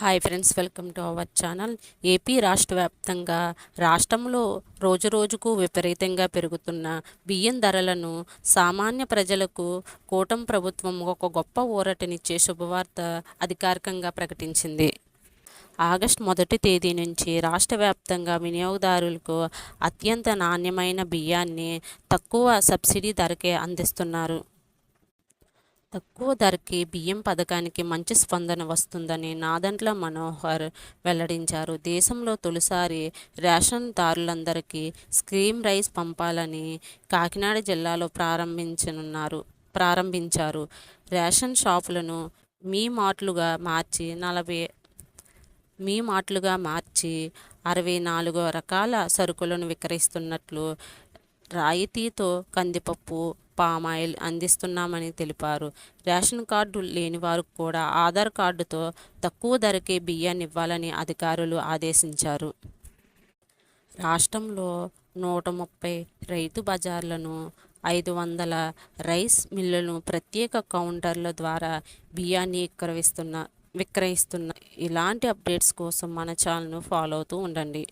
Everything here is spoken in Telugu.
Hi friends, welcome to our channel. AP రాష్ట్ర వ్యాప్తంగా రాష్ట్రంలో రోజురోజుకు విపరీతంగా పెరుగుతున్న బియ్యం ధరలను సామాన్య ప్రజలకు కూటమి ప్రభుత్వం ఒక గొప్ప ఊరటనిచ్చే శుభవార్త అధికారికంగా ప్రకటించింది. ఆగస్టు 1 తేదీ నుంచి రాష్ట్ర వ్యాప్తంగా వినియోగదారులకు అత్యంత నాణ్యమైన బియ్యాన్ని తక్కువ సబ్సిడీ ధరకే అందిస్తున్నారు. తక్కువ ధరకి బియ్యం పథకానికి మంచి స్పందన వస్తుందని నాదెండ్ల మనోహర్ వెల్లడించారు. దేశంలో తొలిసారి రేషన్దారులందరికీ స్కీమ్ రైస్ పంపాలని కాకినాడ జిల్లాలో ప్రారంభించారు. రేషన్ షాపులను మీ మార్ట్లుగా మార్చి 64 రకాల సరుకులను విక్రయిస్తున్నట్లు, రాయితీతో కందిపప్పు, పామాయిల్ అందిస్తున్నామని తెలిపారు. రేషన్ కార్డు లేని వారు కూడా ఆధార్ కార్డుతో తక్కువ ధరకే బియ్యాన్ని ఇవ్వాలని అధికారులు ఆదేశించారు. రాష్ట్రంలో 130 రైతు బజార్లను, 500 రైస్ మిల్లులను ప్రత్యేక కౌంటర్ల ద్వారా బియ్యాన్ని విక్రయిస్తున్న ఇలాంటి అప్డేట్స్ కోసం మన ఛానల్ను ఫాలో అవుతూ ఉండండి.